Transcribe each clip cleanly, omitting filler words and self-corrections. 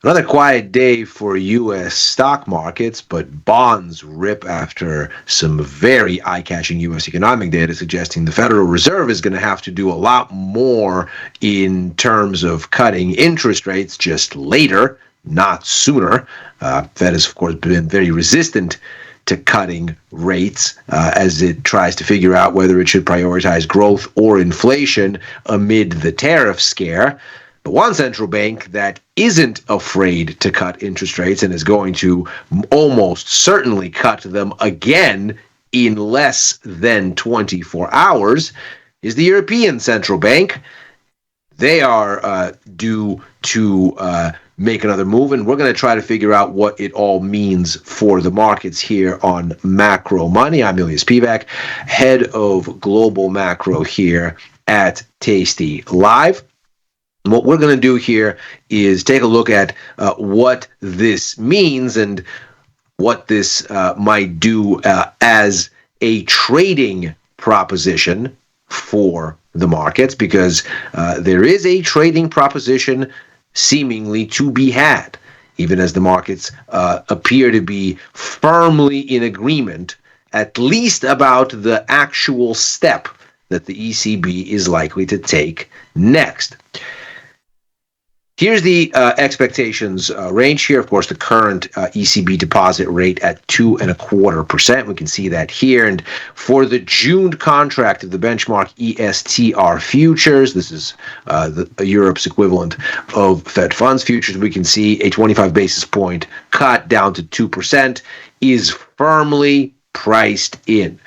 Another quiet day for U.S. stock markets, but bonds rip after some very eye-catching U.S. economic data suggesting the Federal Reserve is going to have to do a lot more in terms of cutting interest rates just later, not sooner. Fed has, of course, been very resistant to cutting rates as it tries to figure out whether it should prioritize growth or inflation amid the tariff scare. But one central bank that isn't afraid to cut interest rates and is going to almost certainly cut them again in less than 24 hours is the European Central Bank. They are due to make another move, and we're going to try to figure out what it all means for the markets here on Macro Money. I'm Ilya Spivak, head of global macro here at tastylive. What we're going to do here is take a look at what this means and what this might do as a trading proposition for the markets, because there is a trading proposition seemingly to be had, even as the markets appear to be firmly in agreement, at least about the actual step that the ECB is likely to take next. Here's the expectations range here. Of course, the current ECB deposit rate at 2.25%. We can see that here. And for the June contract of the benchmark ESTR futures, this is Europe's equivalent of Fed funds futures, we can see a 25 basis point cut down to 2% is firmly priced in.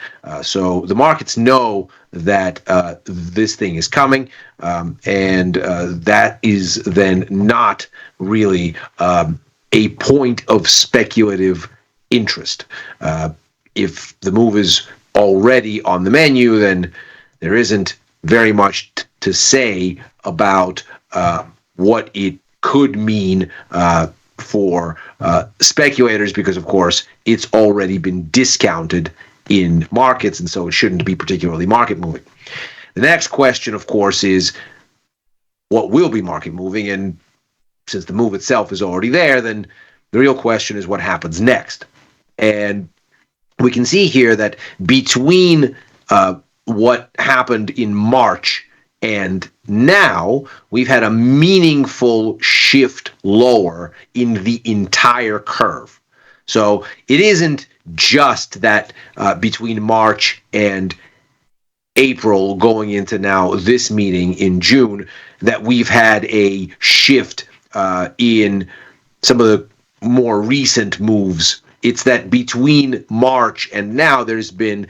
So the markets know that this thing is coming, and that is then not really a point of speculative interest. If the move is already on the menu, then there isn't very much to say about what it could mean for speculators, because, of course, it's already been discounted in markets, and so it shouldn't be particularly market moving. The next question, of course, is what will be market moving, and since the move itself is already there, then the real question is what happens next. And we can see here that between what happened in March and now, we've had a meaningful shift lower in the entire curve. So it isn't just that between March and April going into now this meeting in June that we've had a shift in some of the more recent moves. It's that between March and now there's been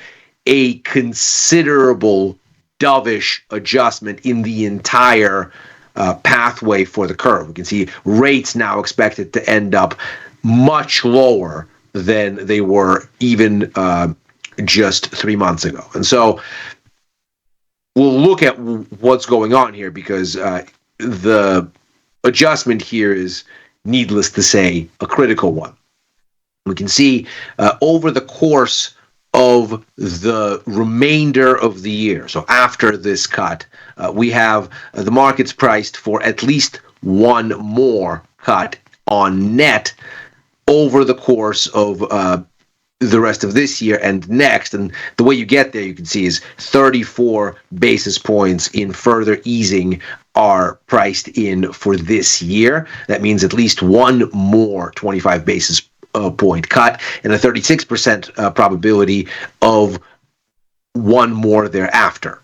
a considerable dovish adjustment in the entire pathway for the curve. We can see rates now expected to end up much lower than they were even just 3 months ago. And so we'll look at what's going on here, because the adjustment here is, needless to say, a critical one. We can see over the course of the remainder of the year, so after this cut, we have the markets priced for at least one more cut on net over the course of the rest of this year and next. And the way you get there, you can see, is 34 basis points in further easing are priced in for this year. That means at least one more 25 basis point cut and a 36% probability of one more thereafter.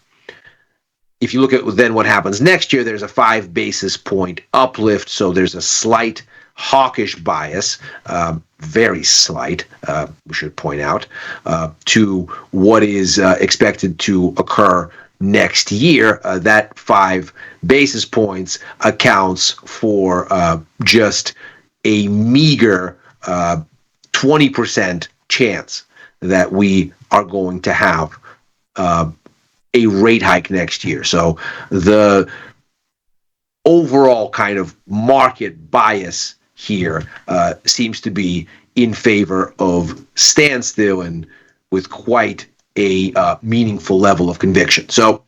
If you look at then what happens next year, there's a 5 basis point uplift, so there's a slight hawkish bias, very slight, we should point out, to what is expected to occur next year. That 5 basis points accounts for just a meager 20% chance that we are going to have a rate hike next year. So the overall kind of market bias here seems to be in favor of standstill, and with quite a meaningful level of conviction. So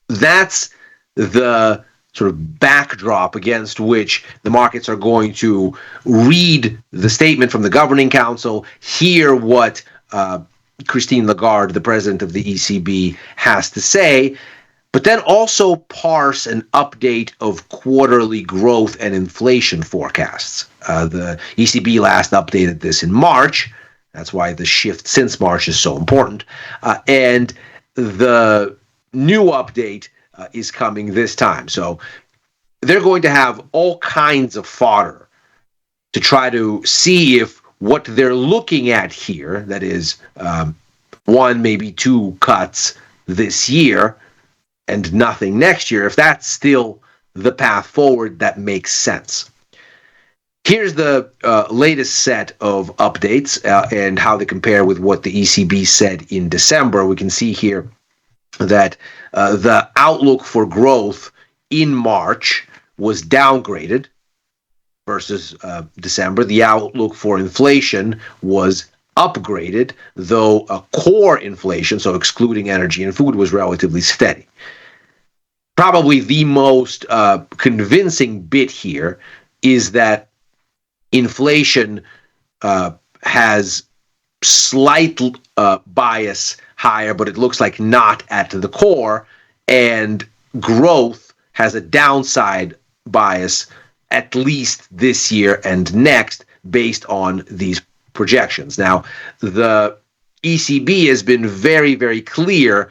that's the sort of backdrop against which the markets are going to read the statement from the Governing Council, hear what Christine Lagarde, the president of the ECB, has to say, but then also parse an update of quarterly growth and inflation forecasts. The ECB last updated this in March. That's why the shift since March is so important. And the new update is coming this time. So they're going to have all kinds of fodder to try to see if what they're looking at here, that is one, maybe two cuts this year and nothing next year, if that's still the path forward that makes sense. Here's the latest set of updates and how they compare with what the ECB said in December. We can see here that the outlook for growth in March was downgraded versus December. The outlook for inflation was upgraded, though core inflation, so excluding energy and food, was relatively steady. Probably the most convincing bit here is that inflation has slight bias higher, but it looks like not at the core, and growth has a downside bias at least this year and next based on these projections. Now, the ECB has been very, very clear.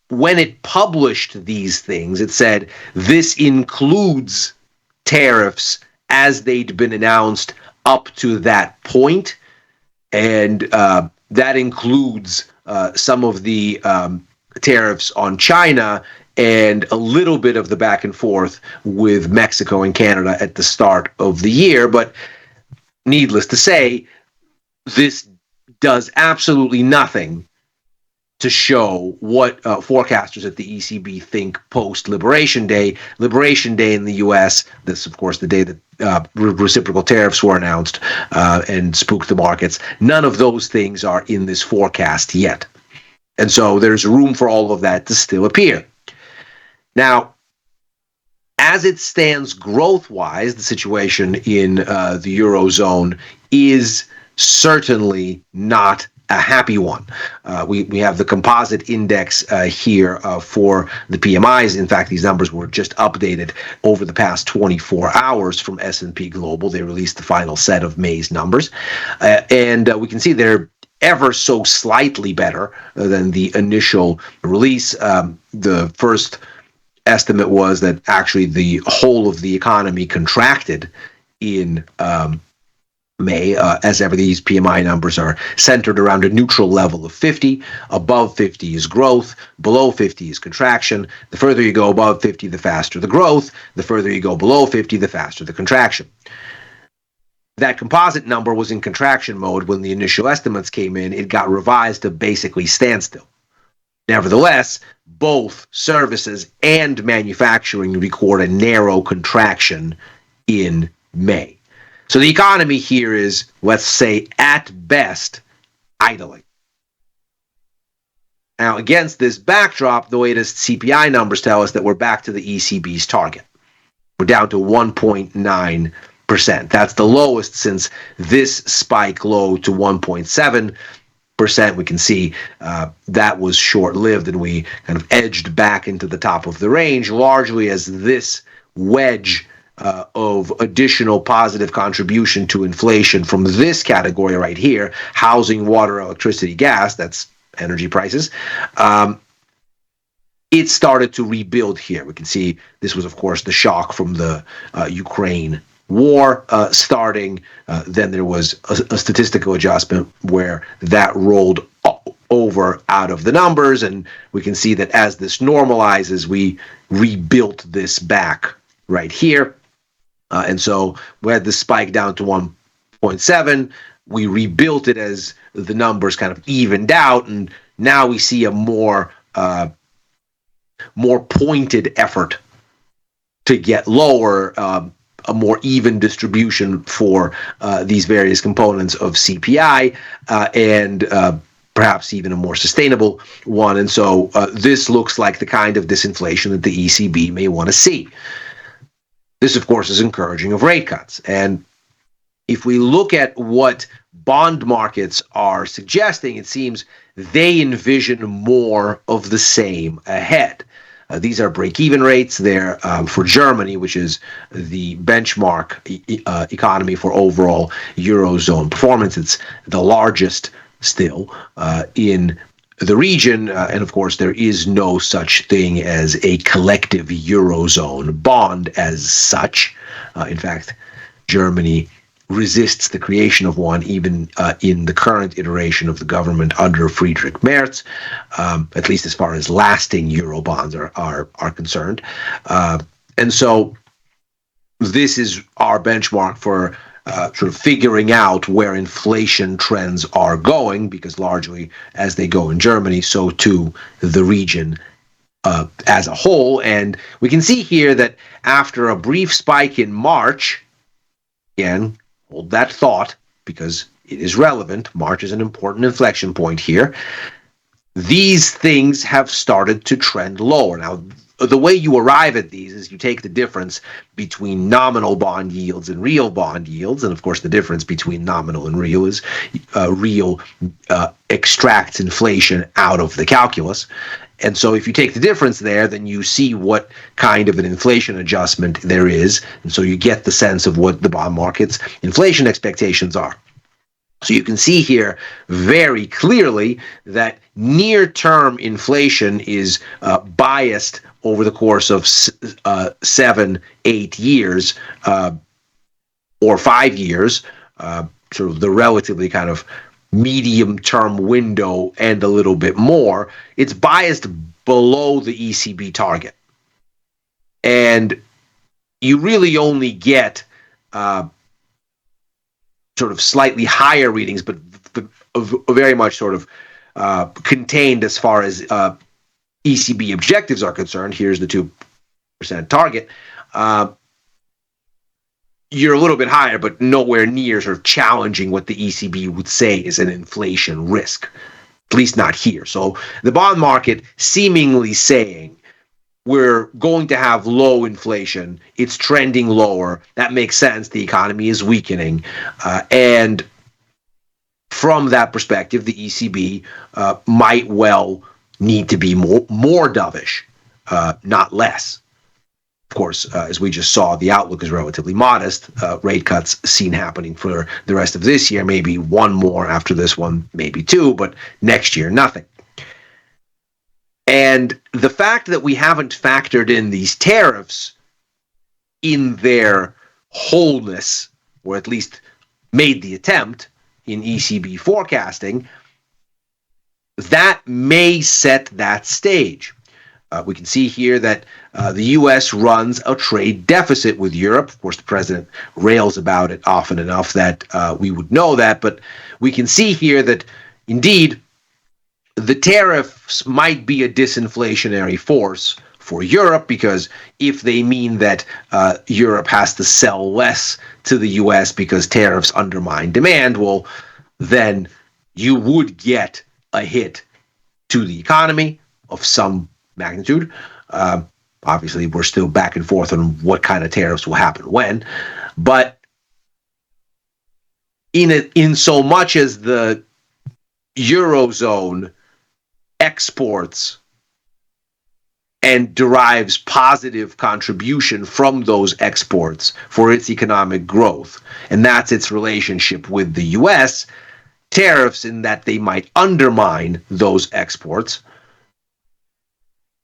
When it published these things, it said this includes tariffs as they'd been announced up to that point, and that includes some of the tariffs on China and a little bit of the back and forth with Mexico and Canada at the start of the year. But needless to say, this does absolutely nothing to show what forecasters at the ECB think post-Liberation Day. Liberation Day in the U.S., this, of course, the day that reciprocal tariffs were announced and spooked the markets. None of those things are in this forecast yet. And so there's room for all of that to still appear. Now, as it stands growth-wise, the situation in the Eurozone is certainly not a happy one. We have the composite index here for the PMIs. In fact, these numbers were just updated over the past 24 hours from S&P Global. They released the final set of May's numbers. And we can see they're ever so slightly better than the initial release. The first estimate was that actually the whole of the economy contracted in May. As ever, these PMI numbers are centered around a neutral level of 50. Above 50 is growth. Below 50 is contraction. The further you go above 50, the faster the growth. The further you go below 50, the faster the contraction. That composite number was in contraction mode when the initial estimates came in. It got revised to basically standstill. Nevertheless, both services and manufacturing record a narrow contraction in May. So the economy here is, let's say, at best, idling. Now, against this backdrop, the latest CPI numbers tell us that we're back to the ECB's target. We're down to 1.9%. That's the lowest since this spike low to 1.7%. We can see that was short-lived, and we kind of edged back into the top of the range, largely as this wedge of additional positive contribution to inflation from this category right here, housing, water, electricity, gas, that's energy prices, it started to rebuild here. We can see this was, of course, the shock from the Ukraine war starting. Then there was a statistical adjustment where that rolled over out of the numbers, and we can see that as this normalizes, we rebuilt this back right here. And so we had this spike down to 1.7. We rebuilt it as the numbers kind of evened out, and now we see a more pointed effort to get lower, a more even distribution for these various components of CPI, and perhaps even a more sustainable one. And so this looks like the kind of disinflation that the ECB may want to see. This, of course, is encouraging of rate cuts. And if we look at what bond markets are suggesting, it seems they envision more of the same ahead. These are break-even rates. They're for Germany, which is the benchmark economy for overall Eurozone performance. It's the largest still in the region. And of course, there is no such thing as a collective Eurozone bond as such. In fact, Germany resists the creation of one, even in the current iteration of the government under Friedrich Merz, at least as far as lasting euro bonds are concerned. And so this is our benchmark for sort of figuring out where inflation trends are going, because largely as they go in Germany, so too the region as a whole. And we can see here that after a brief spike in March, again, hold that thought because it is relevant. March is an important inflection point here. These things have started to trend lower. Now, the way you arrive at these is you take the difference between nominal bond yields and real bond yields. And of course, the difference between nominal and real is real extracts inflation out of the calculus. And so if you take the difference there, then you see what kind of an inflation adjustment there is. And so you get the sense of what the bond market's inflation expectations are. So you can see here very clearly that near-term inflation is biased over the course of 7, 8 years or 5 years, sort of the relatively kind of medium-term window and a little bit more. It's biased below the ECB target. And you really only get sort of slightly higher readings, but very much sort of contained as far as ECB objectives are concerned. Here's the 2% target. You're a little bit higher, but nowhere near sort of challenging what the ECB would say is an inflation risk, at least not here. So the bond market seemingly saying we're going to have low inflation, it's trending lower. That makes sense. The economy is weakening. And from that perspective, the ECB might well need to be more dovish, not less. Of course, as we just saw, the outlook is relatively modest. Rate cuts seen happening for the rest of this year, maybe one more after this one, maybe two, but next year, nothing. And the fact that we haven't factored in these tariffs in their wholeness, or at least made the attempt in ECB forecasting, that may set that stage. We can see here that the U.S. runs a trade deficit with Europe. Of course, the president rails about it often enough that we would know that. But we can see here that, indeed, the tariffs might be a disinflationary force for Europe, because if they mean that Europe has to sell less to the U.S. because tariffs undermine demand, well, then you would get a hit to the economy of some magnitude. Obviously, we're still back and forth on what kind of tariffs will happen when, but in so much as the Eurozone exports and derives positive contribution from those exports for its economic growth, and that's its relationship with the U.S., tariffs in that they might undermine those exports,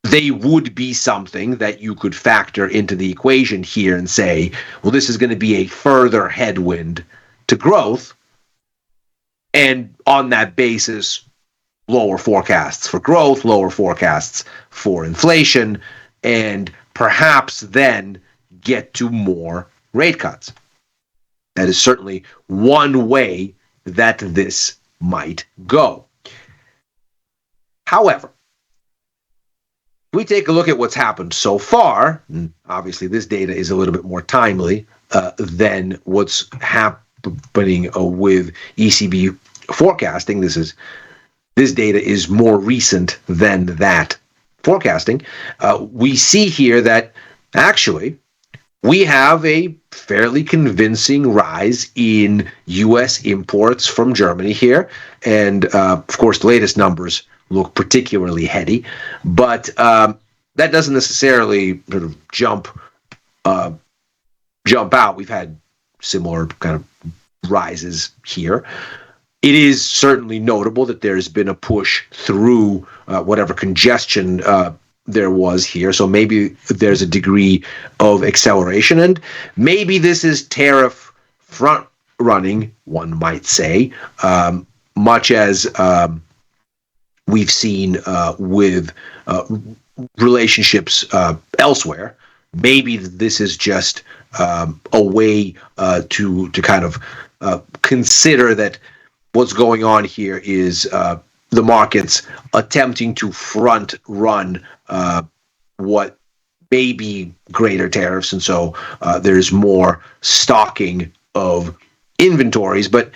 they would be something that you could factor into the equation here and say, well, this is going to be a further headwind to growth. And on that basis, lower forecasts for growth, lower forecasts for inflation, and perhaps then get to more rate cuts. That is certainly one way that this might go. However, if we take a look at what's happened so far, and obviously this data is a little bit more timely than what's happening with ECB forecasting. This is this data is more recent than that forecasting. We see here that actually we have a fairly convincing rise in U.S. imports from Germany here. And of course, the latest numbers look particularly heady, but that doesn't necessarily sort of jump out. We've had similar kind of rises here. It is certainly notable that there's been a push through whatever congestion there was here. So maybe there's a degree of acceleration, and maybe this is tariff front running, one might say, much as we've seen with relationships elsewhere. Maybe this is just a way to kind of consider that what's going on here is the markets attempting to front run what may be greater tariffs, and so there's more stocking of inventories. But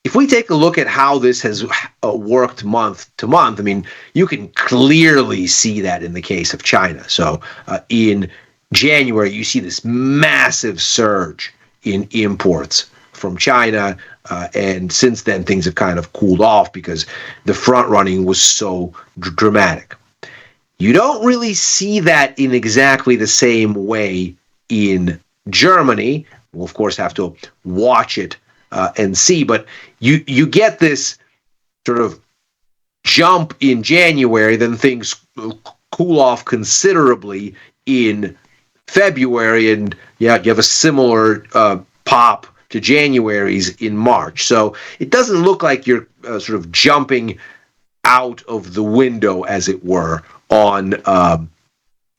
if we take a look at how this has worked month to month, I mean, you can clearly see that in the case of China. So in January, you see this massive surge in imports from China, and since then things have kind of cooled off because the front running was so dramatic. You don't really see that in exactly the same way in Germany. We'll of course have to watch it and see, but you get this sort of jump in January, then things cool off considerably in February, and you have a similar pop to January's in March. So it doesn't look like you're sort of jumping out of the window, as it were, on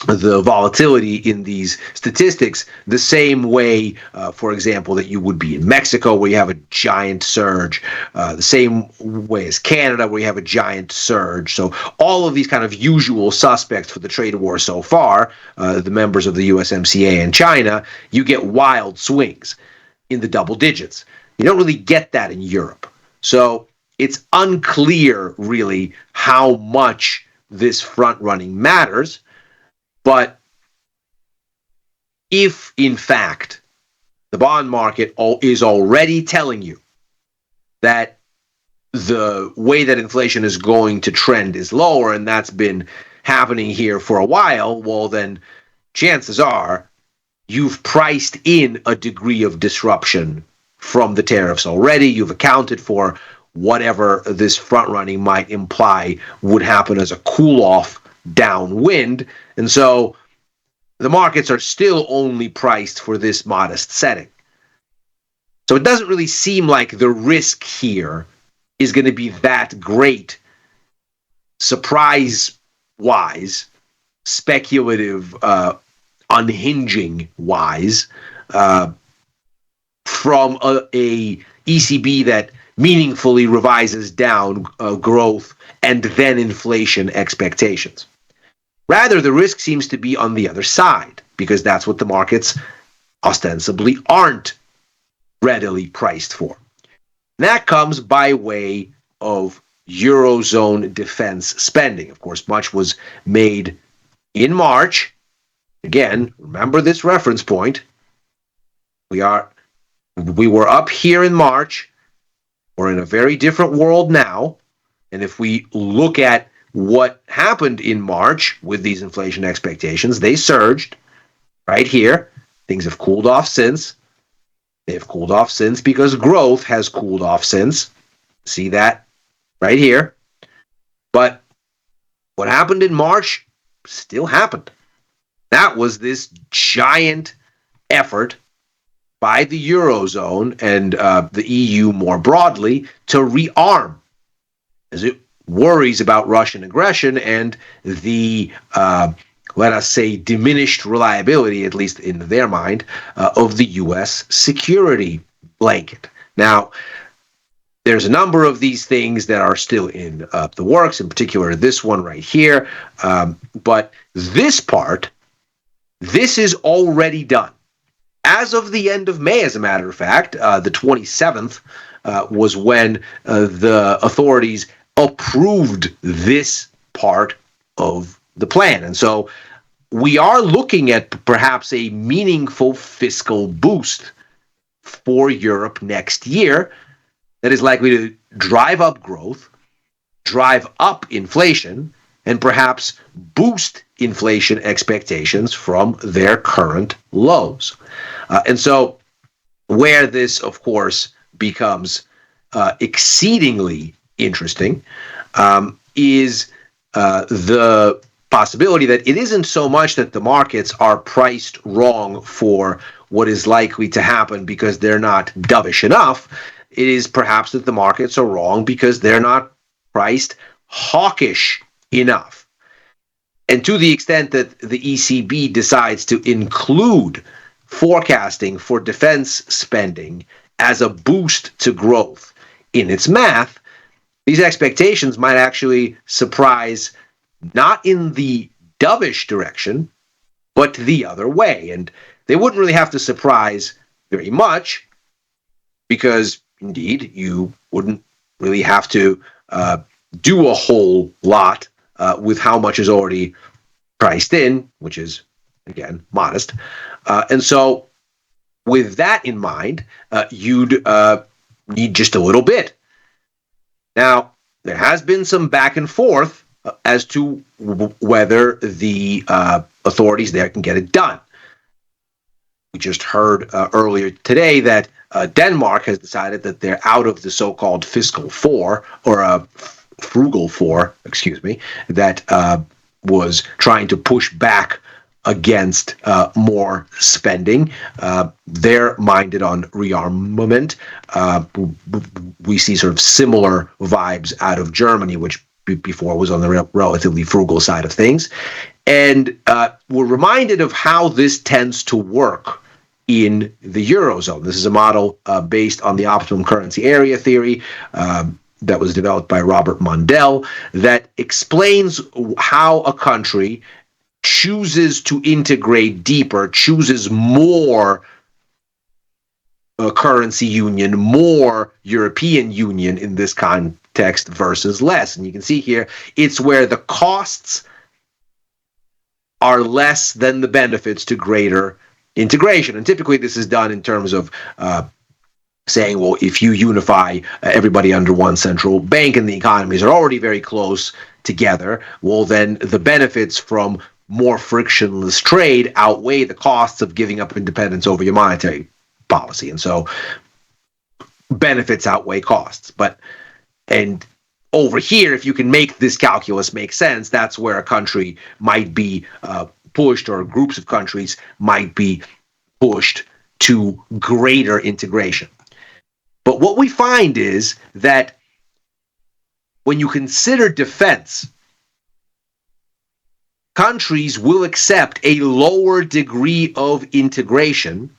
the volatility in these statistics the same way, for example, that you would be in Mexico, where you have a giant surge, the same way as Canada, where you have a giant surge. So all of these kind of usual suspects for the trade war so far, the members of the USMCA and China, you get wild swings in the double digits. You don't really get that in Europe. So it's unclear, really, how much this front running matters. But if, in fact, the bond market is already telling you that the way that inflation is going to trend is lower, and that's been happening here for a while, well, then chances are you've priced in a degree of disruption from the tariffs already. You've accounted for whatever this front running might imply would happen as a cool off downwind. And so the markets are still only priced for this modest setting. So it doesn't really seem like the risk here is going to be that great, surprise-wise, speculative, unhinging-wise, from a ECB that meaningfully revises down growth and then inflation expectations. Rather, the risk seems to be on the other side, because that's what the markets ostensibly aren't readily priced for. And that comes by way of Eurozone defense spending. Of course, much was made in March. Again, remember this reference point. We were up here in March. We're in a very different world now. And if we look at what happened in March with these inflation expectations, they surged right here. Things have cooled off since. They've cooled off since because growth has cooled off since. See that right here. But what happened in March still happened. That was this giant effort by the Eurozone and the EU more broadly to rearm, as it worries about Russian aggression and the, let us say, diminished reliability, at least in their mind, of the U.S. security blanket. Now, there's a number of these things that are still in the works, in particular this one right here. But this part, this is already done. As of the end of May, as a matter of fact, the 27th was when the authorities approved this part of the plan. And so we are looking at perhaps a meaningful fiscal boost for Europe next year that is likely to drive up growth, drive up inflation, and perhaps boost inflation expectations from their current lows. And so where this, of course, becomes exceedingly interesting is the possibility that it isn't so much that the markets are priced wrong for what is likely to happen because they're not dovish enough. It is perhaps that the markets are wrong because they're not priced hawkish enough. And to the extent that the ECB decides to include forecasting for defense spending as a boost to growth in its math, these expectations might actually surprise not in the dovish direction, but the other way. And they wouldn't really have to surprise very much because, indeed, you wouldn't really have to do a whole lot with how much is already priced in, which is, again, modest. And so with that in mind, you'd need just a little bit. Now, there has been some back and forth as to whether the authorities there can get it done. We just heard earlier today that Denmark has decided that they're out of the so-called fiscal four, or frugal four, that was trying to push back against more spending. They're minded on rearmament. We see sort of similar vibes out of Germany, which before was on the relatively frugal side of things. And we're reminded of how this tends to work in the Eurozone. This is a model based on the optimum currency area theory that was developed by Robert Mundell that explains how a country chooses to integrate deeper, chooses more currency union, more European Union in this context versus less. And you can see here, it's where the costs are less than the benefits to greater integration. And typically this is done in terms of saying, well, if you unify everybody under one central bank and the economies are already very close together, well, then the benefits from more frictionless trade outweigh the costs of giving up independence over your monetary policy. And so benefits outweigh costs. And over here, if you can make this calculus make sense, that's where a country might be pushed, or groups of countries might be pushed to greater integration. But what we find is that when you consider defense, countries will accept a lower degree of integration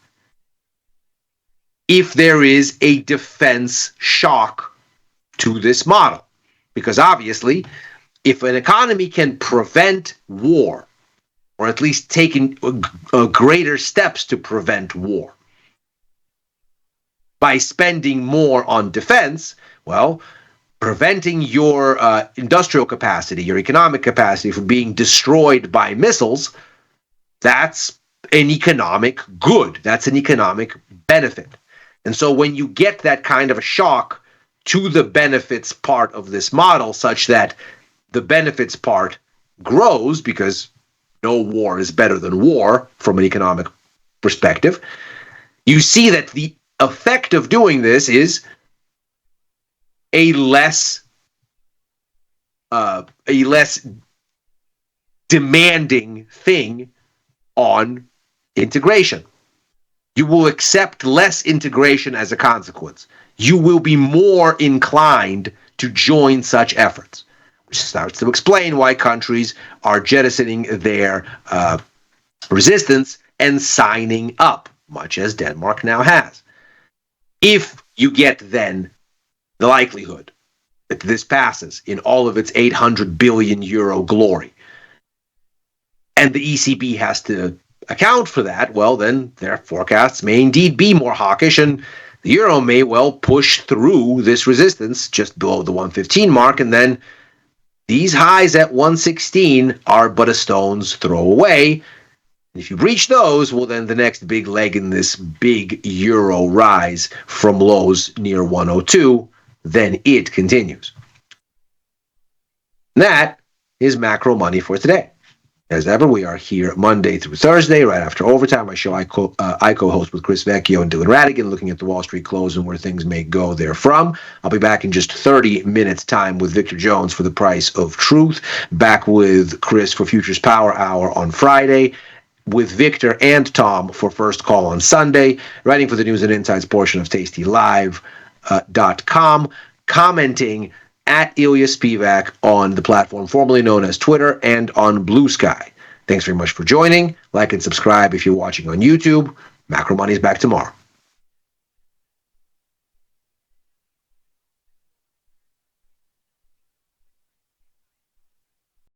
if there is a defense shock to this model. Because obviously, if an economy can prevent war, or at least take greater steps to prevent war by spending more on defense, well, preventing your industrial capacity, your economic capacity from being destroyed by missiles, that's an economic good. That's an economic benefit. And so when you get that kind of a shock to the benefits part of this model, such that the benefits part grows because no war is better than war from an economic perspective, you see that the effect of doing this is a less demanding thing on integration. You will accept less integration as a consequence. You will be more inclined to join such efforts, which starts to explain why countries are jettisoning their resistance and signing up, much as Denmark now has. If you get then the likelihood that this passes in all of its 800 billion euro glory, and the ECB has to account for that, well, then their forecasts may indeed be more hawkish, and The euro may well push through this resistance just below the 115 mark, and then these highs at 116 are but a stone's throw away. If you breach those, well, then the next big leg in this big euro rise from lows near 102, then it continues. That is macro money for today. As ever, we are here Monday through Thursday, right after overtime. My show I co-host with Chris Vecchio and Dylan Radigan, looking at the Wall Street close and where things may go therefrom. I'll be back in just 30 minutes' time with Victor Jones for the Price of Truth. Back with Chris for Futures Power Hour on Friday. With Victor and Tom for First Call on Sunday. Writing for the News and Insights portion of tastylive.com. Commenting at Ilya Spivak on the platform formerly known as Twitter and on Blue Sky. Thanks very much for joining. Like and subscribe if you're watching on YouTube. Macro Money is back tomorrow.